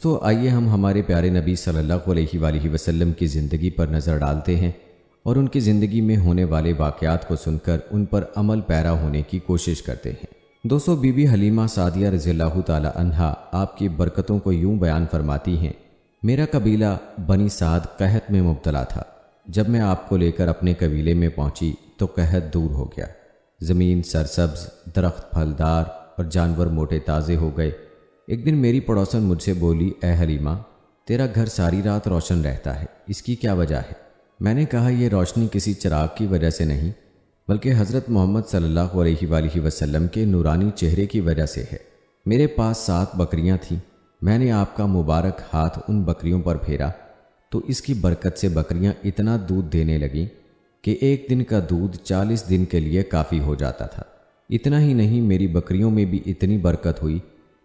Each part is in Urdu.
دوستو آئیے ہم ہمارے پیارے نبی صلی اللہ علیہ وآلہ وسلم کی زندگی پر نظر ڈالتے ہیں اور ان کی زندگی میں ہونے والے واقعات کو سن کر ان پر عمل پیرا ہونے کی کوشش کرتے ہیں۔ دوستو بی بی حلیمہ سعدیہ رضی اللہ تعالی عنہا آپ کی برکتوں کو یوں بیان فرماتی ہیں، میرا قبیلہ بنی سعد قحط میں مبتلا تھا۔ جب میں آپ کو لے کر اپنے قبیلے میں پہنچی تو قحط دور ہو گیا، زمین سرسبز، درخت پھلدار اور جانور موٹے تازے ہو گئے۔ ایک دن میری پڑوسن مجھ سے بولی، اے حلیمہ تیرا گھر ساری رات روشن رہتا ہے، اس کی کیا وجہ ہے؟ میں نے کہا یہ روشنی کسی چراغ کی وجہ سے نہیں بلکہ حضرت محمد صلی اللہ علیہ وآلہ وسلم کے نورانی چہرے کی وجہ سے ہے۔ میرے پاس 7 بکریاں تھیں، میں نے آپ کا مبارک ہاتھ ان بکریوں پر پھیرا تو اس کی برکت سے بکریاں اتنا دودھ دینے لگیں کہ ایک دن کا دودھ 40 دن کے لیے کافی ہو جاتا تھا۔ اتنا ہی نہیں، میری بکریوں میں بھی اتنی برکت ہوئی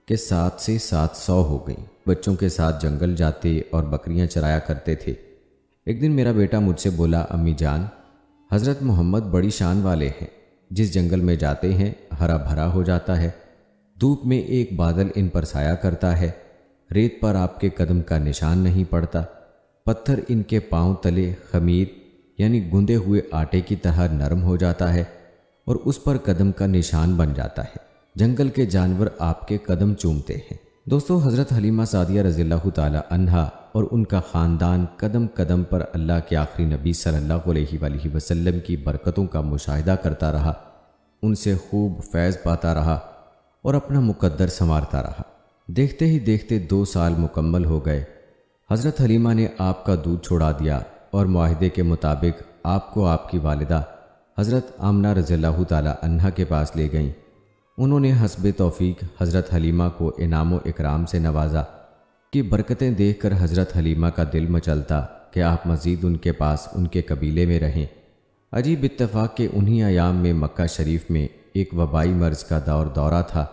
کہ 7 سے 700 ہو گئیں۔ بچوں کے ساتھ جنگل جاتے اور بکریاں چرایا کرتے تھے۔ ایک دن میرا بیٹا مجھ سے بولا، امی جان حضرت محمد بڑی شان والے ہیں، جس جنگل میں جاتے ہیں ہرا بھرا ہو جاتا ہے، دھوپ میں ایک بادل ان پر سایہ کرتا ہے، ریت پر آپ کے قدم کا نشان نہیں پڑتا، پتھر ان کے پاؤں تلے خمیر یعنی گندے ہوئے آٹے کی طرح نرم ہو جاتا ہے اور اس پر قدم کا نشان بن جاتا ہے، جنگل کے جانور آپ کے قدم چومتے ہیں۔ دوستو حضرت حلیمہ سعدیہ رضی اللہ تعالی عنہا اور ان کا خاندان قدم قدم پر اللہ کے آخری نبی صلی اللہ علیہ وآلہ وسلم کی برکتوں کا مشاہدہ کرتا رہا، ان سے خوب فیض پاتا رہا اور اپنا مقدر سنوارتا رہا۔ دیکھتے ہی دیکھتے 2 سال مکمل ہو گئے۔ حضرت حلیمہ نے آپ کا دودھ چھوڑا دیا اور معاہدے کے مطابق آپ کو آپ کی والدہ حضرت آمنہ رضی اللہ تعالی عنہا کے پاس لے گئیں۔ انہوں نے حسب توفیق حضرت حلیمہ کو انعام و اکرام سے نوازا کہ برکتیں دیکھ کر حضرت حلیمہ کا دل مچلتا کہ آپ مزید ان کے پاس ان کے قبیلے میں رہیں۔ عجیب اتفاق کہ انہی ایام میں مکہ شریف میں ایک وبائی مرض کا دورہ تھا۔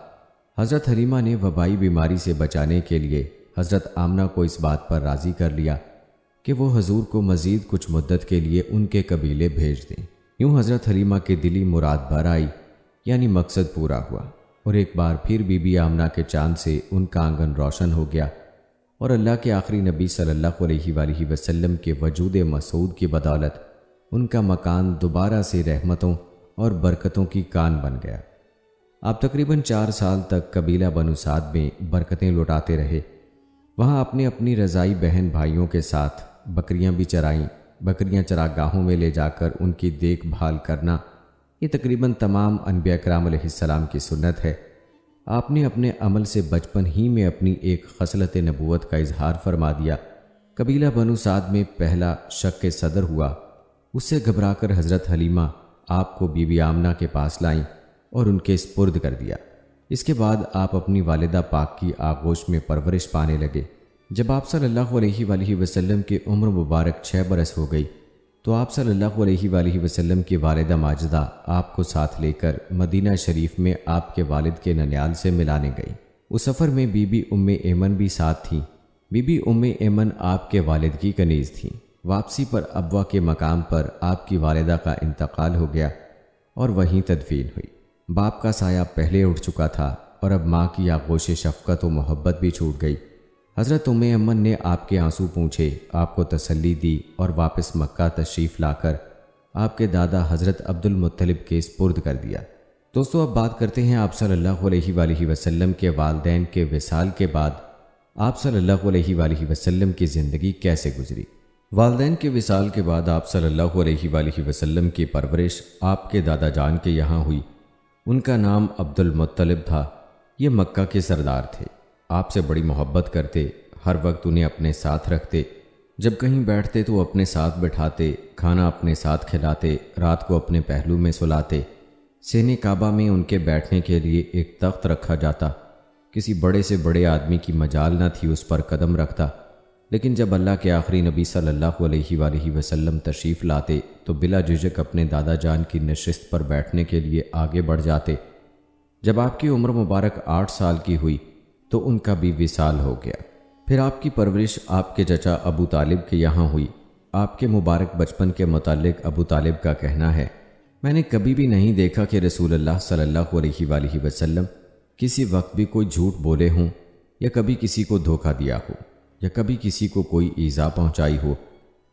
حضرت حلیمہ نے وبائی بیماری سے بچانے کے لیے حضرت آمنہ کو اس بات پر راضی کر لیا کہ وہ حضور کو مزید کچھ مدت کے لیے ان کے قبیلے بھیج دیں۔ یوں حضرت حلیمہ کی دلی مراد بھر آئی، یعنی مقصد پورا ہوا، اور ایک بار پھر بی بی آمنہ کے چاند سے ان کا آنگن روشن ہو گیا اور اللہ کے آخری نبی صلی اللہ علیہ وآلہ وسلم کے وجود مسعود کی بدولت ان کا مکان دوبارہ سے رحمتوں اور برکتوں کی کان بن گیا۔ آپ تقریباً 4 سال تک قبیلہ بنو سعد میں برکتیں لوٹاتے رہے۔ وہاں اپنے اپنی رضائی بہن بھائیوں کے ساتھ بکریاں بھی چرائیں۔ بکریاں چراگاہوں میں لے جا کر ان کی دیکھ بھال کرنا یہ تقریباً تمام انبیاء کرام علیہ السلام کی سنت ہے۔ آپ نے اپنے عمل سے بچپن ہی میں اپنی ایک خصلت نبوت کا اظہار فرما دیا۔ قبیلہ بنو سعد میں پہلا شک صدر ہوا، اس سے گھبرا کر حضرت حلیمہ آپ کو بی بی آمنہ کے پاس لائیں اور ان کے سپرد کر دیا۔ اس کے بعد آپ اپنی والدہ پاک کی آغوش میں پرورش پانے لگے۔ جب آپ صلی اللہ علیہ وآلہ وسلم کی عمر مبارک 6 برس ہو گئی تو آپ صلی اللہ علیہ وآلہ وسلم کی والدہ ماجدہ آپ کو ساتھ لے کر مدینہ شریف میں آپ کے والد کے ننیال سے ملانے گئی۔ اس سفر میں بی بی ام ایمن بھی ساتھ تھیں۔ بی بی ام ایمن آپ کے والد کی کنیز تھیں۔ واپسی پر ابوا کے مقام پر آپ کی والدہ کا انتقال ہو گیا اور وہیں تدفین ہوئی۔ باپ کا سایہ پہلے اٹھ چکا تھا اور اب ماں کی آغوش شفقت و محبت بھی چھوٹ گئی۔ حضرت ام ایمن نے آپ کے آنسو پونچھے، آپ کو تسلی دی اور واپس مکہ تشریف لا کر آپ کے دادا حضرت عبد المطلب کے سپرد کر دیا۔ دوستو اب بات کرتے ہیں آپ صلی اللہ علیہ وآلہ وسلم کے والدین کے وصال کے بعد آپ صلی اللہ علیہ وآلہ وسلم کی زندگی کیسے گزری۔ والدین کے وصال کے بعد آپ صلی اللہ علیہ وآلہ وسلم کی پرورش آپ کے دادا جان کے یہاں ہوئی۔ ان کا نام عبد المطلب تھا۔ یہ مکہ کے سردار تھے، آپ سے بڑی محبت کرتے، ہر وقت انہیں اپنے ساتھ رکھتے، جب کہیں بیٹھتے تو اپنے ساتھ بٹھاتے، کھانا اپنے ساتھ کھلاتے، رات کو اپنے پہلو میں سلاتے۔ سینے کعبہ میں ان کے بیٹھنے کے لیے ایک تخت رکھا جاتا، کسی بڑے سے بڑے آدمی کی مجال نہ تھی اس پر قدم رکھتا، لیکن جب اللہ کے آخری نبی صلی اللہ علیہ وآلہ وسلم تشریف لاتے تو بلا جھجک اپنے دادا جان کی نشست پر بیٹھنے کے لیے آگے بڑھ جاتے۔ جب آپ کی عمر مبارک 8 سال کی ہوئی تو ان کا بھی وصال ہو گیا۔ پھر آپ کی پرورش آپ کے چچا ابو طالب کے یہاں ہوئی۔ آپ کے مبارک بچپن کے متعلق ابو طالب کا کہنا ہے، میں نے کبھی بھی نہیں دیکھا کہ رسول اللہ صلی اللہ علیہ وآلہ وسلم کسی وقت بھی کوئی جھوٹ بولے ہوں یا کبھی کسی کو دھوکہ دیا ہو، یا کبھی کسی کو کوئی ایذا پہنچائی ہو،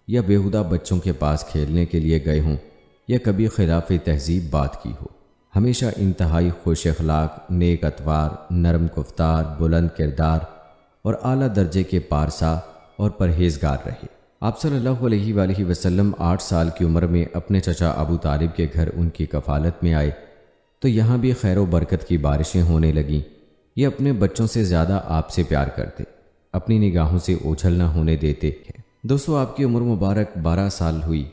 یا بیہودہ بچوں کے پاس کھیلنے کے لیے گئے ہوں، یا کبھی خلاف تہذیب بات کی ہو۔ ہمیشہ انتہائی خوش اخلاق، نیک اتوار، نرم گفتار، بلند کردار اور اعلیٰ درجے کے پارسا اور پرہیزگار رہے۔ آپ صلی اللہ علیہ وآلہ وسلم 8 سال کی عمر میں اپنے چچا ابو طالب کے گھر ان کی کفالت میں آئے تو یہاں بھی خیر و برکت کی بارشیں ہونے لگیں۔ یہ اپنے بچوں سے زیادہ آپ سے پیار کرتے، اپنی نگاہوں سے اوجھل نہ ہونے دیتے ہیں۔ دوستو، آپ کی عمر مبارک 12 سال ہوئی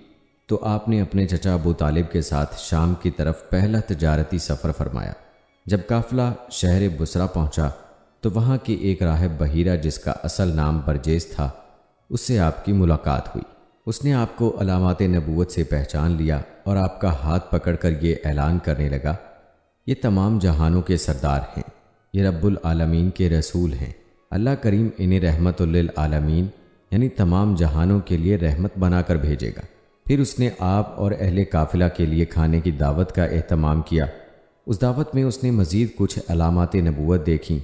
تو آپ نے اپنے چچا ابو طالب کے ساتھ شام کی طرف پہلا تجارتی سفر فرمایا۔ جب قافلہ شہر بصرہ پہنچا تو وہاں کے ایک راہب بحیرہ، جس کا اصل نام برجیس تھا، اس سے آپ کی ملاقات ہوئی۔ اس نے آپ کو علامات نبوت سے پہچان لیا اور آپ کا ہاتھ پکڑ کر یہ اعلان کرنے لگا، یہ تمام جہانوں کے سردار ہیں، یہ رب العالمین کے رسول ہیں، اللہ کریم انہیں رحمت للعالمین یعنی تمام جہانوں کے لیے رحمت بنا کر بھیجے گا۔ پھر اس نے آپ اور اہل قافلہ کے لیے کھانے کی دعوت کا اہتمام کیا۔ اس دعوت میں اس نے مزید کچھ علامات نبوت دیکھیں۔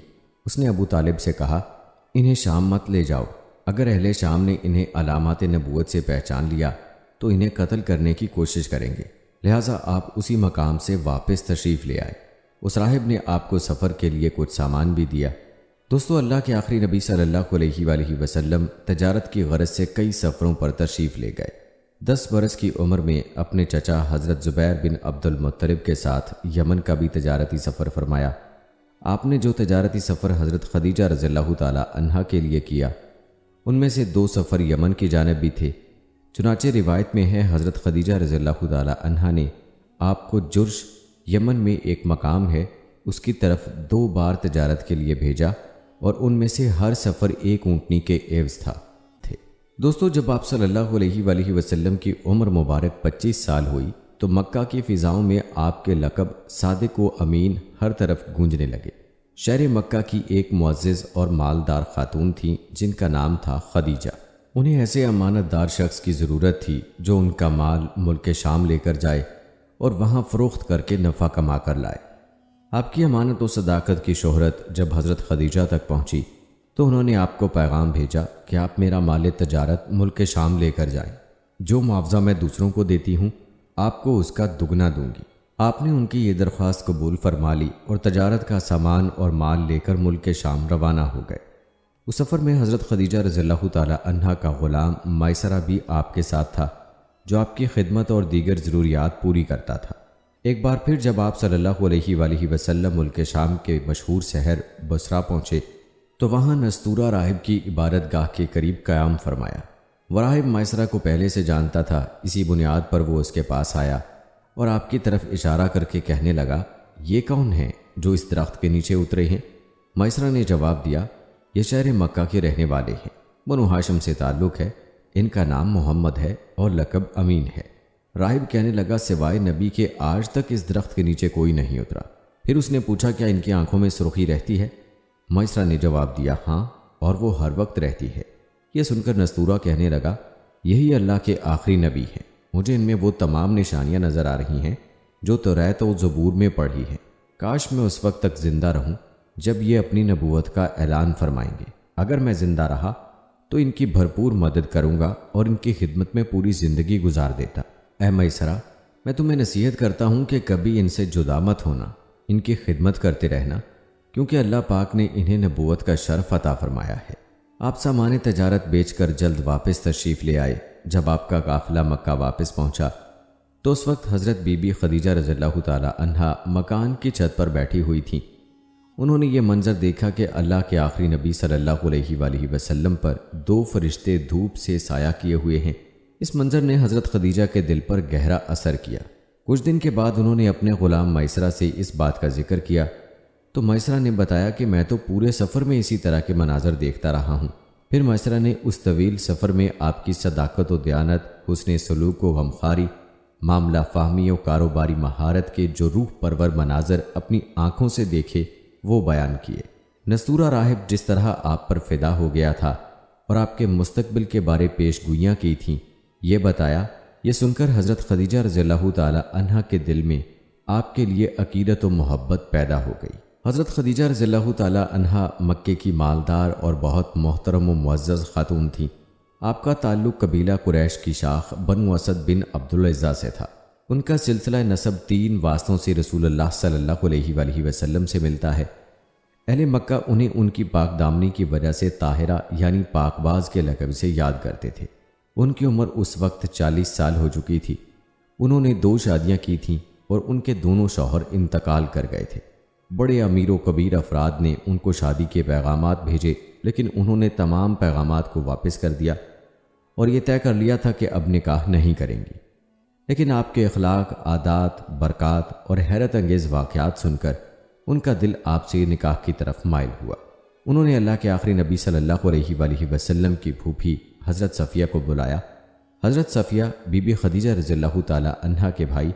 اس نے ابو طالب سے کہا، انہیں شام مت لے جاؤ، اگر اہل شام نے انہیں علامات نبوت سے پہچان لیا تو انہیں قتل کرنے کی کوشش کریں گے، لہٰذا آپ اسی مقام سے واپس تشریف لے آئے۔ اس راہب نے آپ کو سفر کے لیے کچھ سامان بھی دیا۔ دوستو، اللہ کے آخری نبی صلی اللہ علیہ وآلہ وسلم تجارت کی غرض سے کئی سفروں پر تشریف لے گئے۔ 10 برس کی عمر میں اپنے چچا حضرت زبیر بن عبد المطلب کے ساتھ یمن کا بھی تجارتی سفر فرمایا۔ آپ نے جو تجارتی سفر حضرت خدیجہ رضی اللہ تعالی عنہا کے لیے کیا، ان میں سے 2 سفر یمن کی جانب بھی تھے۔ چنانچہ روایت میں ہے حضرت خدیجہ رضی اللہ تعالی عنہا نے آپ کو جرش، یمن میں ایک مقام ہے، اس کی طرف 2 بار تجارت کے لیے بھیجا اور ان میں سے ہر سفر 1 اونٹنی کے عوض تھے۔ دوستو، جب آپ صلی اللہ علیہ وآلہ وسلم کی عمر مبارک 25 سال ہوئی تو مکہ کی فضاؤں میں آپ کے لقب صادق و امین ہر طرف گونجنے لگے۔ شہر مکہ کی ایک معزز اور مالدار خاتون تھیں جن کا نام تھا خدیجہ۔ انہیں ایسے امانت دار شخص کی ضرورت تھی جو ان کا مال ملک شام لے کر جائے اور وہاں فروخت کر کے نفع کما کر لائے۔ آپ کی امانت و صداقت کی شہرت جب حضرت خدیجہ تک پہنچی تو انہوں نے آپ کو پیغام بھیجا کہ آپ میرا مال تجارت ملک شام لے کر جائیں، جو معاوضہ میں دوسروں کو دیتی ہوں آپ کو اس کا دگنا دوں گی۔ آپ نے ان کی یہ درخواست قبول فرما لی اور تجارت کا سامان اور مال لے کر ملک شام روانہ ہو گئے۔ اس سفر میں حضرت خدیجہ رضی اللہ تعالی عنہا کا غلام میسرہ بھی آپ کے ساتھ تھا، جو آپ کی خدمت اور دیگر ضروریات پوری کرتا تھا۔ ایک بار پھر جب آپ صلی اللہ علیہ وآلہ وسلم ملک شام کے مشہور شہر بصرہ پہنچے تو وہاں نستورہ راہب کی عبادت گاہ کے قریب قیام فرمایا۔ وہ راہب میسرہ کو پہلے سے جانتا تھا، اسی بنیاد پر وہ اس کے پاس آیا اور آپ کی طرف اشارہ کر کے کہنے لگا، یہ کون ہیں جو اس درخت کے نیچے اترے ہیں؟ میسرہ نے جواب دیا، یہ شہر مکہ کے رہنے والے ہیں، بنو ہاشم سے تعلق ہے، ان کا نام محمد ہے اور لقب امین ہے۔ راہب کہنے لگا، سوائے نبی کے آج تک اس درخت کے نیچے کوئی نہیں اترا۔ پھر اس نے پوچھا، کیا ان کی آنکھوں میں سرخی رہتی ہے؟ میسرہ نے جواب دیا، ہاں، اور وہ ہر وقت رہتی ہے۔ یہ سن کر نستورہ کہنے لگا، یہی اللہ کے آخری نبی ہیں، مجھے ان میں وہ تمام نشانیاں نظر آ رہی ہیں جو توریت و زبور میں پڑھی ہیں۔ کاش میں اس وقت تک زندہ رہوں جب یہ اپنی نبوت کا اعلان فرمائیں گے۔ اگر میں زندہ رہا تو ان کی بھرپور مدد کروں گا اور ان کی خدمت میں پوری زندگی گزار دیتا۔ اے میسرہ، میں تمہیں نصیحت کرتا ہوں کہ کبھی ان سے جدا مت ہونا، ان کی خدمت کرتے رہنا، کیونکہ اللہ پاک نے انہیں نبوت کا شرف عطا فرمایا ہے۔ آپ سامان تجارت بیچ کر جلد واپس تشریف لے آئے۔ جب آپ کا قافلہ مکہ واپس پہنچا تو اس وقت حضرت بی بی خدیجہ رضی اللہ تعالی عنہا مکان کی چھت پر بیٹھی ہوئی تھیں۔ انہوں نے یہ منظر دیکھا کہ اللہ کے آخری نبی صلی اللہ علیہ وآلہ وسلم پر 2 فرشتے دھوپ سے سایہ کیے ہوئے ہیں۔ اس منظر نے حضرت خدیجہ کے دل پر گہرا اثر کیا۔ کچھ دن کے بعد انہوں نے اپنے غلام میسرہ سے اس بات کا ذکر کیا تو میسرہ نے بتایا کہ میں تو پورے سفر میں اسی طرح کے مناظر دیکھتا رہا ہوں۔ پھر میسرہ نے اس طویل سفر میں آپ کی صداقت و دیانت، حسن سلوک و غمخواری، معاملہ فہمی و کاروباری مہارت کے جو روح پرور مناظر اپنی آنکھوں سے دیکھے وہ بیان کیے۔ نستورہ راہب جس طرح آپ پر فدا ہو گیا تھا اور آپ کے مستقبل کے بارے پیش گوئیاں کی تھیں یہ بتایا۔ یہ سن کر حضرت خدیجہ رضی اللہ تعالی عنہا کے دل میں آپ کے لیے عقیدت و محبت پیدا ہو گئی۔ حضرت خدیجہ رضی اللہ تعالی عنہا مکے کی مالدار اور بہت محترم و معزز خاتون تھیں۔ آپ کا تعلق قبیلہ قریش کی شاخ بنو اسد بن عبدالعزیٰ سے تھا۔ ان کا سلسلہ نسب 3 واسطوں سے رسول اللہ صلی اللہ علیہ وآلہ وسلم سے ملتا ہے۔ اہل مکہ انہیں ان کی پاک دامنی کی وجہ سے طاہرہ یعنی پاک باز کے لقب سے یاد کرتے تھے۔ ان کی عمر اس وقت 40 سال ہو چکی تھی۔ انہوں نے 2 شادیاں کی تھیں اور ان کے دونوں شوہر انتقال کر گئے تھے۔ بڑے امیر و کبیر افراد نے ان کو شادی کے پیغامات بھیجے، لیکن انہوں نے تمام پیغامات کو واپس کر دیا اور یہ طے کر لیا تھا کہ اب نکاح نہیں کریں گی۔ لیکن آپ کے اخلاق، عادات، برکات اور حیرت انگیز واقعات سن کر ان کا دل آپ سے نکاح کی طرف مائل ہوا۔ انہوں نے اللہ کے آخری نبی صلی اللہ علیہ وآلہ وسلم کی پھوپھی حضرت صفیہ کو بلایا۔ حضرت صفیہ بی بی خدیجہ رضی اللہ تعالی عنہا کے بھائی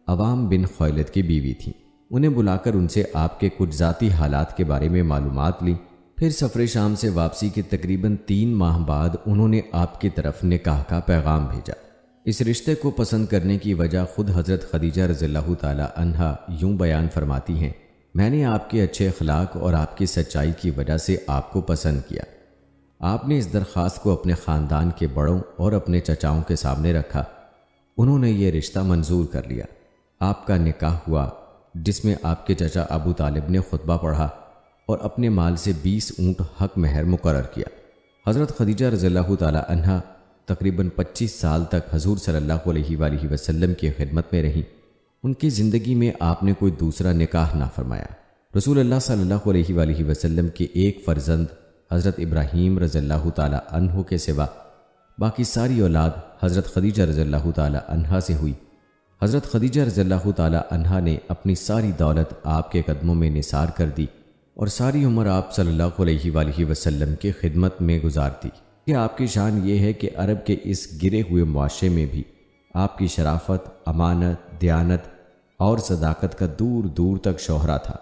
عوام بن خویلد کی بیوی تھیں۔ انہیں بلا کر ان سے آپ کے کچھ ذاتی حالات کے بارے میں معلومات لیں۔ پھر سفر شام سے واپسی کے تقریباً 3 ماہ بعد انہوں نے آپ کی طرف نکاح کا پیغام بھیجا۔ اس رشتے کو پسند کرنے کی وجہ خود حضرت خدیجہ رضی اللہ تعالی عنہا یوں بیان فرماتی ہیں: میں نے آپ کے اچھے اخلاق اور آپ کی سچائی کی وجہ سے آپ کو پسند کیا۔ آپ نے اس درخواست کو اپنے خاندان کے بڑوں اور اپنے چچاؤں کے سامنے رکھا۔ انہوں نے یہ رشتہ منظور کر لیا۔ آپ کا نکاح ہوا، جس میں آپ کے چچا ابو طالب نے خطبہ پڑھا اور اپنے مال سے 20 اونٹ حق مہر مقرر کیا۔ حضرت خدیجہ رضی اللہ تعالی عنہا تقریباً 25 سال تک حضور صلی اللہ علیہ وآلہ وسلم کی خدمت میں رہیں۔ ان کی زندگی میں آپ نے کوئی دوسرا نکاح نہ فرمایا۔ رسول اللہ صلی اللہ علیہ وآلہ وسلم کے ایک فرزند حضرت ابراہیم رضی اللہ تعالی عنہ کے سوا باقی ساری اولاد حضرت خدیجہ رضی اللہ تعالی عنہا سے ہوئی۔ حضرت خدیجہ رضی اللہ تعالی عنہا نے اپنی ساری دولت آپ کے قدموں میں نثار کر دی اور ساری عمر آپ صلی اللہ علیہ وآلہ وسلم کی خدمت میں گزار دی۔ کہ آپ کی شان یہ ہے کہ عرب کے اس گرے ہوئے معاشرے میں بھی آپ کی شرافت، امانت، دیانت اور صداقت کا دور دور تک شہرہ تھا۔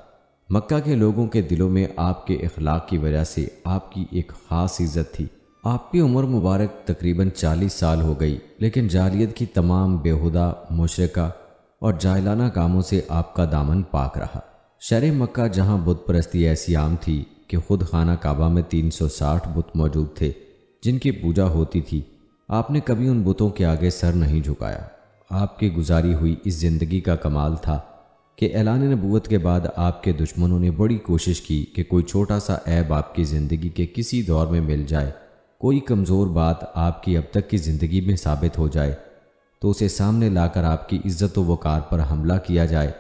مکہ کے لوگوں کے دلوں میں آپ کے اخلاق کی وجہ سے آپ کی ایک خاص عزت تھی۔ آپ کی عمر مبارک تقریباً 40 سال ہو گئی، لیکن جاہلیت کی تمام بیہودہ، مشرکہ اور جاہلانہ کاموں سے آپ کا دامن پاک رہا۔ شہر مکہ جہاں بت پرستی ایسی عام تھی کہ خود خانہ کعبہ میں 360 بت موجود تھے جن کی پوجا ہوتی تھی، آپ نے کبھی ان بتوں کے آگے سر نہیں جھکایا۔ آپ کی گزاری ہوئی اس زندگی کا کمال تھا کہ اعلان نبوت کے بعد آپ کے دشمنوں نے بڑی کوشش کی کہ کوئی چھوٹا سا عیب آپ کی زندگی کے کسی دور میں مل جائے، کوئی کمزور بات آپ کی اب تک کی زندگی میں ثابت ہو جائے تو اسے سامنے لا کر آپ کی عزت و وقار پر حملہ کیا جائے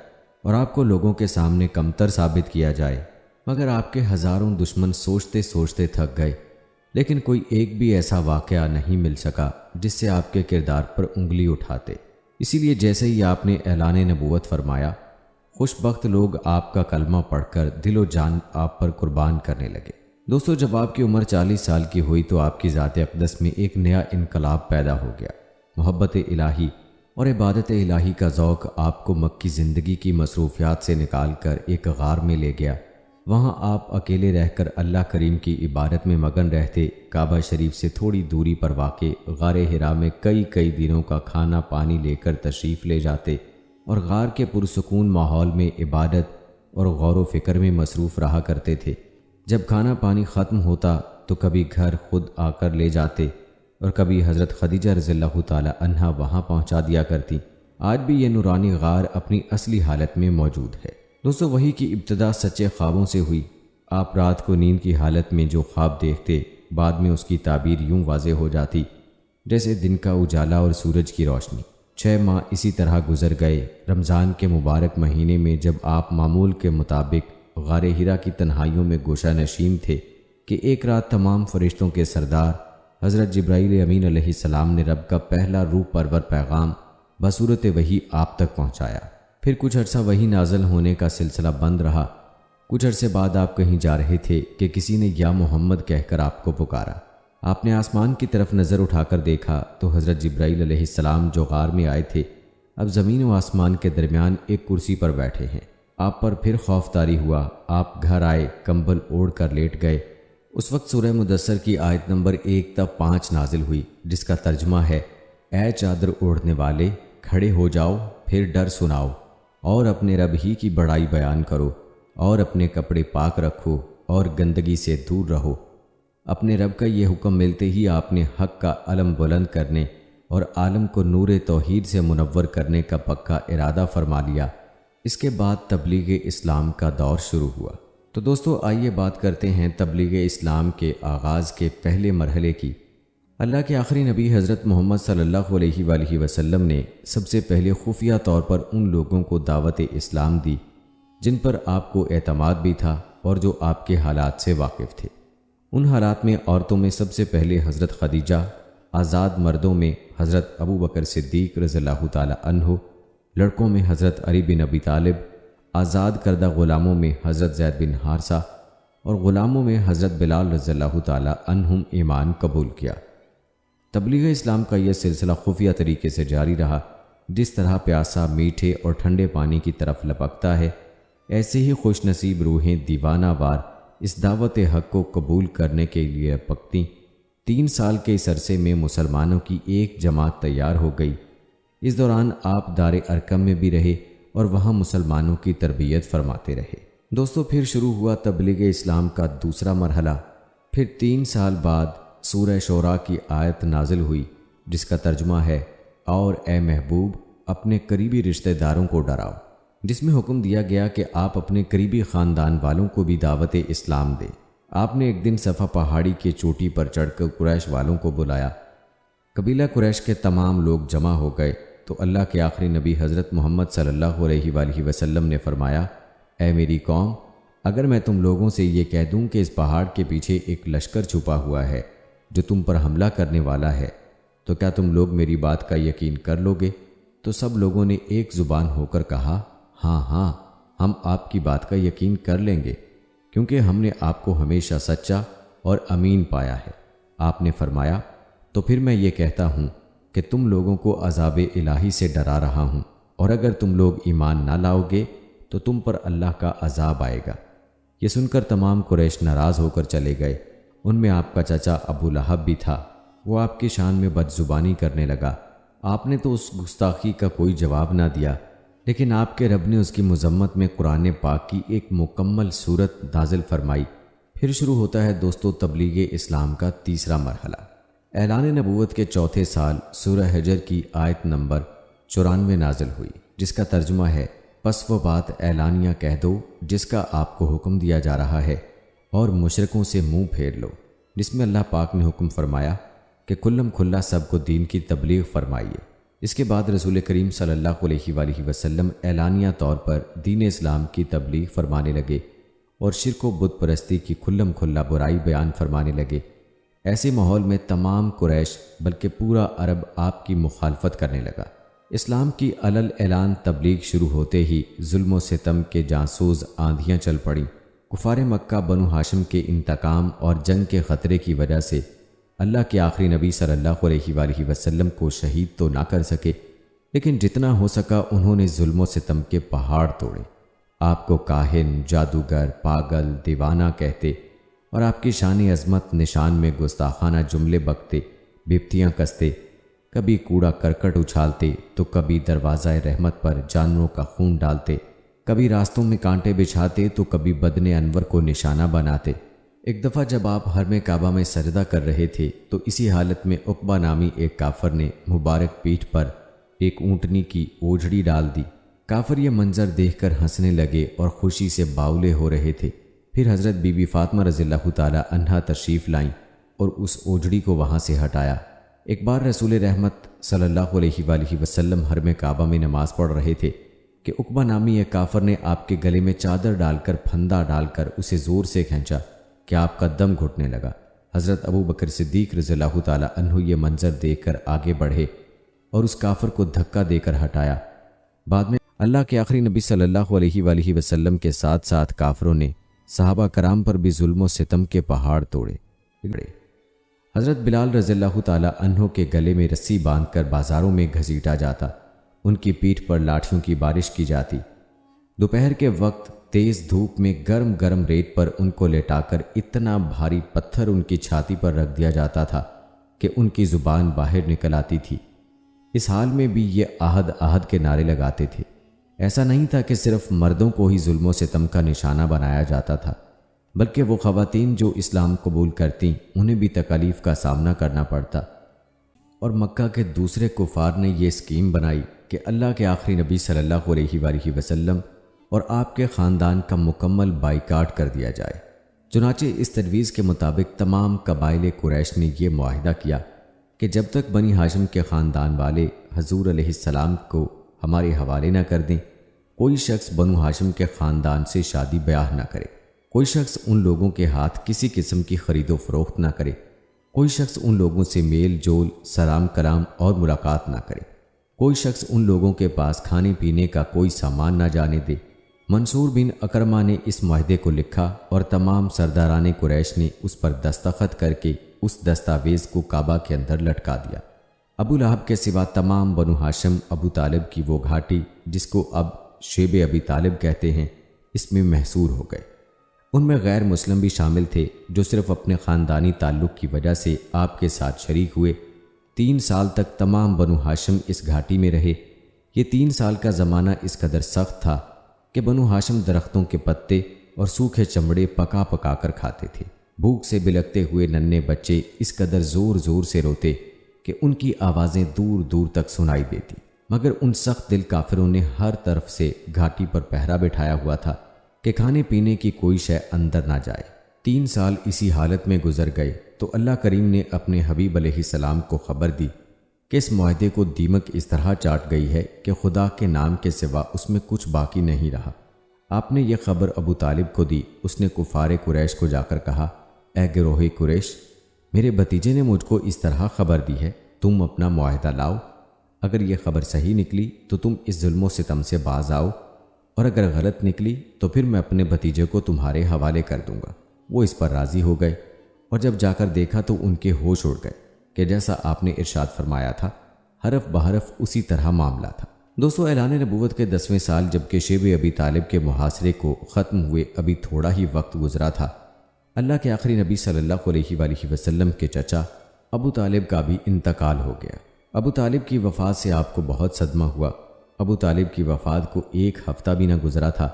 اور آپ کو لوگوں کے سامنے کمتر ثابت کیا جائے۔ مگر آپ کے ہزاروں دشمن سوچتے سوچتے تھک گئے، لیکن کوئی ایک بھی ایسا واقعہ نہیں مل سکا جس سے آپ کے کردار پر انگلی اٹھاتے۔ اسی لیے جیسے ہی آپ نے اعلان نبوت فرمایا، خوش بخت لوگ آپ کا کلمہ پڑھ کر دل و جان آپ پر قربان کرنے لگے۔ دوستو، جب آپ کی عمر 40 سال کی ہوئی تو آپ کی ذات اقدس میں ایک نیا انقلاب پیدا ہو گیا۔ محبت الہی اور عبادت الہی کا ذوق آپ کو مکی زندگی کی مصروفیات سے نکال کر ایک غار میں لے گیا۔ وہاں آپ اکیلے رہ کر اللہ کریم کی عبادت میں مگن رہتے۔ کعبہ شریف سے تھوڑی دوری پر واقع غار حرا میں کئی دنوں کا کھانا پانی لے کر تشریف لے جاتے اور غار کے پرسکون ماحول میں عبادت اور غور و فکر میں مصروف رہا کرتے تھے۔ جب کھانا پانی ختم ہوتا تو کبھی گھر خود آ کر لے جاتے اور کبھی حضرت خدیجہ رضی اللہ تعالی عنہا وہاں پہنچا دیا کرتی۔ آج بھی یہ نورانی غار اپنی اصلی حالت میں موجود ہے۔ دوستو، وحی کی ابتدا سچے خوابوں سے ہوئی۔ آپ رات کو نیند کی حالت میں جو خواب دیکھتے، بعد میں اس کی تعبیر یوں واضح ہو جاتی جیسے دن کا اجالا اور سورج کی روشنی۔ 6 ماہ اسی طرح گزر گئے۔ رمضان کے مبارک مہینے میں جب آپ معمول کے مطابق غار حرا کی تنہائیوں میں گوشہ نشین تھے کہ ایک رات تمام فرشتوں کے سردار حضرت جبرائیل امین علیہ السلام نے رب کا پہلا روح پرور پیغام بصورت وحی آپ تک پہنچایا۔ پھر کچھ عرصہ وحی نازل ہونے کا سلسلہ بند رہا۔ کچھ عرصے بعد آپ کہیں جا رہے تھے کہ کسی نے یا محمد کہہ کر آپ کو پکارا۔ آپ نے آسمان کی طرف نظر اٹھا کر دیکھا تو حضرت جبرائیل علیہ السلام جو غار میں آئے تھے اب زمین و آسمان کے درمیان ایک کرسی پر بیٹھے ہیں۔ آپ پر پھر خوف طاری ہوا۔ آپ گھر آئے، کمبل اوڑھ کر لیٹ گئے۔ اس وقت سورہ مدثر کی آیت نمبر 1 تا 5 نازل ہوئی، جس کا ترجمہ ہے: اے چادر اوڑھنے والے، کھڑے ہو جاؤ، پھر ڈر سناؤ اور اپنے رب ہی کی بڑائی بیان کرو اور اپنے کپڑے پاک رکھو اور گندگی سے دور رہو۔ اپنے رب کا یہ حکم ملتے ہی آپ نے حق کا علم بلند کرنے اور عالم کو نور توحید سے منور کرنے کا پکا ارادہ فرما لیا۔ اس کے بعد تبلیغ اسلام کا دور شروع ہوا۔ تو دوستو آئیے بات کرتے ہیں تبلیغ اسلام کے آغاز کے پہلے مرحلے کی۔ اللہ کے آخری نبی حضرت محمد صلی اللہ علیہ وآلہ وسلم نے سب سے پہلے خفیہ طور پر ان لوگوں کو دعوت اسلام دی جن پر آپ کو اعتماد بھی تھا اور جو آپ کے حالات سے واقف تھے۔ ان حالات میں عورتوں میں سب سے پہلے حضرت خدیجہ، آزاد مردوں میں حضرت ابو بکر صدیق رضی اللہ تعالی عنہ، لڑکوں میں حضرت علی بن ابی طالب، آزاد کردہ غلاموں میں حضرت زید بن حارثہ اور غلاموں میں حضرت بلال رضی اللہ تعالی عنہم ایمان قبول کیا۔ تبلیغ اسلام کا یہ سلسلہ خفیہ طریقے سے جاری رہا۔ جس طرح پیاسا میٹھے اور ٹھنڈے پانی کی طرف لپکتا ہے، ایسے ہی خوش نصیب روحیں دیوانہ وار اس دعوت حق کو قبول کرنے کے لیے لپکتیں۔ 3 سال کے اس عرصے میں مسلمانوں کی ایک جماعت تیار ہو گئی۔ اس دوران آپ دار ارقم میں بھی رہے اور وہاں مسلمانوں کی تربیت فرماتے رہے۔ دوستو پھر شروع ہوا تبلیغ اسلام کا دوسرا مرحلہ۔ پھر 3 سال بعد سورہ شعراء کی آیت نازل ہوئی جس کا ترجمہ ہے، اور اے محبوب اپنے قریبی رشتہ داروں کو ڈراؤ، جس میں حکم دیا گیا کہ آپ اپنے قریبی خاندان والوں کو بھی دعوت اسلام دیں۔ آپ نے ایک دن صفا پہاڑی کے چوٹی پر چڑھ کر قریش والوں کو بلایا۔ قبیلہ قریش کے تمام لوگ جمع ہو گئے تو اللہ کے آخری نبی حضرت محمد صلی اللہ علیہ وآلہ وسلم نے فرمایا، اے میری قوم، اگر میں تم لوگوں سے یہ کہہ دوں کہ اس پہاڑ کے پیچھے ایک لشکر چھپا ہوا ہے جو تم پر حملہ کرنے والا ہے، تو کیا تم لوگ میری بات کا یقین کر لو گے؟ تو سب لوگوں نے ایک زبان ہو کر کہا، ہاں ہاں، ہم آپ کی بات کا یقین کر لیں گے، کیونکہ ہم نے آپ کو ہمیشہ سچا اور امین پایا ہے۔ آپ نے فرمایا، تو پھر میں یہ کہتا ہوں کہ تم لوگوں کو عذاب الہی سے ڈرا رہا ہوں، اور اگر تم لوگ ایمان نہ لاؤ گے تو تم پر اللہ کا عذاب آئے گا۔ یہ سن کر تمام قریش ناراض ہو کر چلے گئے۔ ان میں آپ کا چچا ابو لہب بھی تھا۔ وہ آپ کی شان میں بدزبانی کرنے لگا۔ آپ نے تو اس گستاخی کا کوئی جواب نہ دیا، لیکن آپ کے رب نے اس کی مذمت میں قرآن پاک کی ایک مکمل صورت نازل فرمائی۔ پھر شروع ہوتا ہے دوستو تبلیغ اسلام کا تیسرا مرحلہ۔ اعلان نبوت کے چوتھے سال سورہ حجر کی آیت نمبر 94 نازل ہوئی جس کا ترجمہ ہے، پس وہ بات اعلانیہ کہہ دو جس کا آپ کو حکم دیا جا رہا ہے اور مشرکوں سے منہ پھیر لو، جس میں اللہ پاک نے حکم فرمایا کہ کلم کھلا سب کو دین کی تبلیغ فرمائیے۔ اس کے بعد رسول کریم صلی اللہ علیہ وآلہ وسلم اعلانیہ طور پر دین اسلام کی تبلیغ فرمانے لگے اور شرک و بت پرستی کی کھلم کھلا برائی بیان فرمانے لگے۔ ایسے ماحول میں تمام قریش بلکہ پورا عرب آپ کی مخالفت کرنے لگا۔ اسلام کی علل اعلان تبلیغ شروع ہوتے ہی ظلم و ستم کے جاسوس آندھیاں چل پڑیں۔ کفار مکہ بنو ہاشم کے انتقام اور جنگ کے خطرے کی وجہ سے اللہ کے آخری نبی صلی اللہ علیہ وآلہ وسلم کو شہید تو نہ کر سکے، لیکن جتنا ہو سکا انہوں نے ظلم و ستم کے پہاڑ توڑے۔ آپ کو کاہن، جادوگر، پاگل، دیوانہ کہتے اور آپ کی شان عظمت نشان میں گستاخانہ جملے بکتے، بپتیاں کستے، کبھی کوڑا کرکٹ اچھالتے تو کبھی دروازہ رحمت پر جانوروں کا خون ڈالتے، کبھی راستوں میں کانٹے بچھاتے تو کبھی بدن انور کو نشانہ بناتے۔ ایک دفعہ جب آپ حرم کعبہ میں سجدہ کر رہے تھے تو اسی حالت میں عقبہ نامی ایک کافر نے مبارک پیٹھ پر ایک اونٹنی کی اوجھڑی ڈال دی۔ کافر یہ منظر دیکھ کر ہنسنے لگے اور خوشی سے باولے ہو رہے تھے۔ پھر حضرت بی بی فاطمہ رضی اللہ تعالی عنہا تشریف لائیں اور اس اوجھڑی کو وہاں سے ہٹایا۔ ایک بار رسول رحمت صلی اللہ علیہ وآلہ وسلم حرم کعبہ میں نماز پڑھ رہے تھے کہ عقبہ نامی ایک کافر نے آپ کے گلے میں چادر ڈال کر پھندا ڈال کر اسے زور سے کھینچا کہ آپ کا دم گھٹنے لگا۔ حضرت ابو بکر صدیق رضی اللہ تعالی عنہ یہ منظر دیکھ کر آگے بڑھے اور اس کافر کو دھکا دے کر ہٹایا۔ بعد میں اللہ کے آخری نبی صلی اللہ علیہ وآلہ وسلم کے ساتھ ساتھ کافروں نے صحابہ کرام پر بھی ظلم و ستم کے پہاڑ توڑے۔ حضرت بلال رضی اللہ تعالی عنہ کے گلے میں رسی باندھ کر بازاروں میں گھسیٹا جاتا، ان کی پیٹھ پر لاٹھیوں کی بارش کی جاتی۔ دوپہر کے وقت تیز دھوپ میں گرم گرم ریت پر ان کو لیٹا کر اتنا بھاری پتھر ان کی چھاتی پر رکھ دیا جاتا تھا کہ ان کی زبان باہر نکل آتی تھی۔ اس حال میں بھی یہ آہد آہد کے نعرے لگاتے تھے، ایسا نہیں تھا کہ صرف مردوں کو ہی ظلم و ستم کا نشانہ بنایا جاتا تھا، بلکہ وہ خواتین جو اسلام قبول کرتیں انہیں بھی تکالیف کا سامنا کرنا پڑتا، اور مکہ کے دوسرے کفار نے یہ اسکیم بنائی کہ اللہ کے آخری نبی صلی اللہ علیہ وآلہ وسلم اور آپ کے خاندان کا مکمل بائیکاٹ کر دیا جائے۔ چنانچہ اس تجویز کے مطابق تمام قبائل قریش نے یہ معاہدہ کیا کہ جب تک بنی ہاشم کے خاندان والے حضور علیہ السلام کو ہمارے حوالے نہ کر دیں، کوئی شخص بنو ہاشم کے خاندان سے شادی بیاہ نہ کرے، کوئی شخص ان لوگوں کے ہاتھ کسی قسم کی خرید و فروخت نہ کرے، کوئی شخص ان لوگوں سے میل جول، سلام کلام اور ملاقات نہ کرے، کوئی شخص ان لوگوں کے پاس کھانے پینے کا کوئی سامان نہ جانے دے۔ منصور بن اکرمہ نے اس معاہدے کو لکھا اور تمام سرداران قریش نے اس پر دستخط کر کے اس دستاویز کو کعبہ کے اندر لٹکا دیا۔ ابو لہب کے سوا تمام بنو ہاشم ابو طالب کی وہ گھاٹی جس کو اب شیب ابی طالب کہتے ہیں، اس میں محصور ہو گئے۔ ان میں غیر مسلم بھی شامل تھے جو صرف اپنے خاندانی تعلق کی وجہ سے آپ کے ساتھ شریک ہوئے۔ 3 سال تک تمام بنو ہاشم اس گھاٹی میں رہے۔ یہ 3 سال کا زمانہ اس قدر سخت تھا کہ بنو ہاشم درختوں کے پتے اور سوکھے چمڑے پکا پکا کر کھاتے تھے۔ بھوک سے بلکتے ہوئے ننھے بچے اس قدر زور زور سے روتے کہ ان کی آوازیں دور دور تک سنائی دیتی، مگر ان سخت دل کافروں نے ہر طرف سے گھاٹی پر پہرا بٹھایا ہوا تھا کہ کھانے پینے کی کوئی شے اندر نہ جائے۔ 3 سال اسی حالت میں گزر گئے تو اللہ کریم نے اپنے حبیب علیہ السلام کو خبر دی کہ اس معاہدے کو دیمک اس طرح چاٹ گئی ہے کہ خدا کے نام کے سوا اس میں کچھ باقی نہیں رہا۔ آپ نے یہ خبر ابو طالب کو دی۔ اس نے کفار قریش کو جا کر کہا، اے گروہ قریش، میرے بھتیجے نے مجھ کو اس طرح خبر دی ہے، تم اپنا معاہدہ لاؤ۔ اگر یہ خبر صحیح نکلی تو تم اس ظلم و ستم سے باز آؤ، اور اگر غلط نکلی تو پھر میں اپنے بھتیجے کو تمہارے حوالے کر دوں گا۔ وہ اس پر راضی ہو گئے، اور جب جا کر دیکھا تو ان کے ہوش اڑ گئے کہ جیسا آپ نے ارشاد فرمایا تھا حرف بحرف اسی طرح معاملہ تھا۔ دوستو، اعلان نبوت کے 10ویں سال جبکہ شیب ابی طالب کے محاصرے کو ختم ہوئے ابھی تھوڑا ہی وقت گزرا تھا، اللہ کے آخری نبی صلی اللہ علیہ وآلہ وسلم کے چچا ابو طالب کا بھی انتقال ہو گیا۔ ابو طالب کی وفات سے آپ کو بہت صدمہ ہوا۔ ابو طالب کی وفات کو 1 ہفتہ بھی نہ گزرا تھا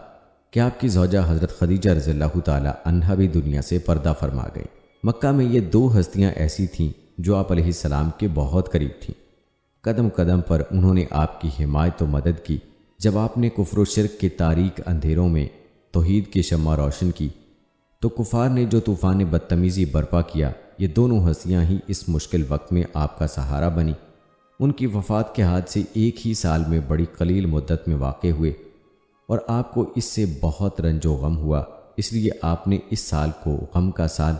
کہ آپ کی زوجہ حضرت خدیجہ رضی اللہ تعالی عنہا بھی دنیا سے پردہ فرما گئی۔ مکہ میں یہ 2 ہستیاں ایسی تھیں جو آپ علیہ السلام کے بہت قریب تھیں۔ قدم قدم پر انہوں نے آپ کی حمایت و مدد کی۔ جب آپ نے کفر و شرک کے تاریک اندھیروں میں توحید کی شمع روشن کی تو کفار نے جو طوفان بدتمیزی برپا کیا، یہ دونوں ہستیاں ہی اس مشکل وقت میں آپ کا سہارا بنی۔ ان کی وفات کے حادثے 1 ہی سال میں بڑی قلیل مدت میں واقع ہوئے، اور آپ کو اس سے بہت رنج و غم ہوا، اس لیے آپ نے اس سال کو غم کا سال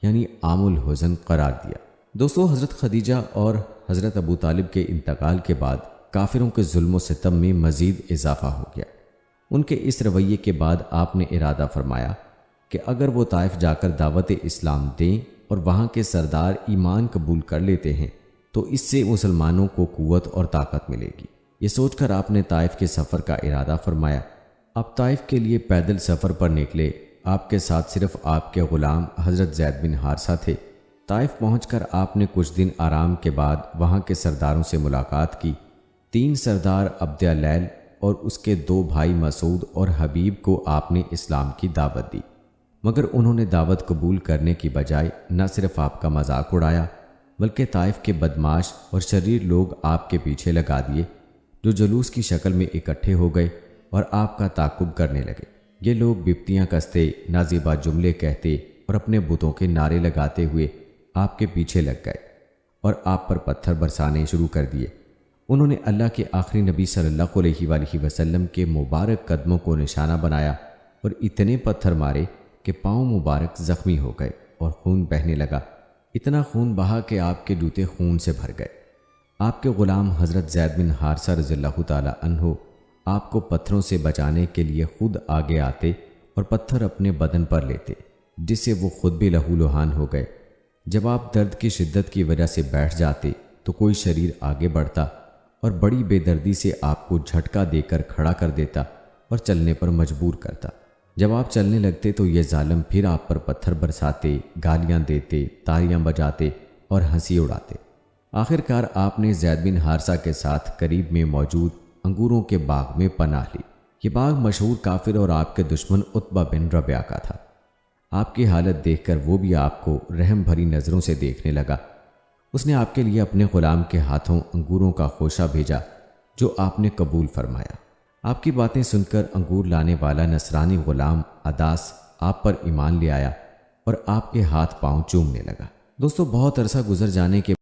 یعنی عام الحزن قرار دیا۔ دوستو، حضرت خدیجہ اور حضرت ابو طالب کے انتقال کے بعد کافروں کے ظلم و ستم میں مزید اضافہ ہو گیا۔ ان کے اس رویے کے بعد آپ نے ارادہ فرمایا کہ اگر وہ طائف جا کر دعوت اسلام دیں اور وہاں کے سردار ایمان قبول کر لیتے ہیں تو اس سے مسلمانوں کو قوت اور طاقت ملے گی۔ یہ سوچ کر آپ نے طائف کے سفر کا ارادہ فرمایا۔ آپ طائف کے لیے پیدل سفر پر نکلے۔ آپ کے ساتھ صرف آپ کے غلام حضرت زید بن حارثہ تھے۔ طائف پہنچ کر آپ نے کچھ دن آرام کے بعد وہاں کے سرداروں سے ملاقات کی۔ 3 سردار عبد اللیل اور اس کے 2 بھائی مسعود اور حبیب کو آپ نے اسلام کی دعوت دی، مگر انہوں نے دعوت قبول کرنے کی بجائے نہ صرف آپ کا مذاق اڑایا بلکہ طائف کے بدماش اور شریر لوگ آپ کے پیچھے لگا دیے، جو جلوس کی شکل میں اکٹھے ہو گئے اور آپ کا تعقب کرنے لگے۔ یہ لوگ بپتیاں کستے، نازیبا جملے کہتے اور اپنے بتوں کے نعرے لگاتے ہوئے آپ کے پیچھے لگ گئے اور آپ پر پتھر برسانے شروع کر دیے۔ انہوں نے اللہ کے آخری نبی صلی اللہ علیہ وآلہ وسلم کے مبارک قدموں کو نشانہ بنایا اور اتنے پتھر مارے کہ پاؤں مبارک زخمی ہو گئے اور خون بہنے لگا۔ اتنا خون بہا کہ آپ کے جوتے خون سے بھر گئے۔ آپ کے غلام حضرت زید بن حارثہ رضی اللہ تعالی عنہ آپ کو پتھروں سے بچانے کے لیے خود آگے آتے اور پتھر اپنے بدن پر لیتے، جس سے وہ خود بھی لہو لہان ہو گئے۔ جب آپ درد کی شدت کی وجہ سے بیٹھ جاتے تو کوئی شریر آگے بڑھتا اور بڑی بے دردی سے آپ کو جھٹکا دے کر کھڑا کر دیتا اور چلنے پر مجبور کرتا۔ جب آپ چلنے لگتے تو یہ ظالم پھر آپ پر پتھر برساتے، گالیاں دیتے، تالیاں بجاتے اور ہنسی اڑاتے۔ آخر کار آپ نے زید بن حارثہ کے ساتھ قریب میں موجود انگوروں کے باغ میں پناہ لی۔ یہ باغ مشہور کافر اور آپ کے دشمن عتبہ بن ربیعہ کا تھا۔ آپ کی حالت دیکھ کر وہ بھی آپ کو رحم بھری نظروں سے دیکھنے لگا۔ اس نے آپ کے لیے اپنے غلام کے ہاتھوں انگوروں کا خوشہ بھیجا جو آپ نے قبول فرمایا۔ آپ کی باتیں سن کر انگور لانے والا نصرانی غلام عداس آپ پر ایمان لے آیا اور آپ کے ہاتھ پاؤں چومنے لگا۔ دوستو، بہت عرصہ گزر جانے کے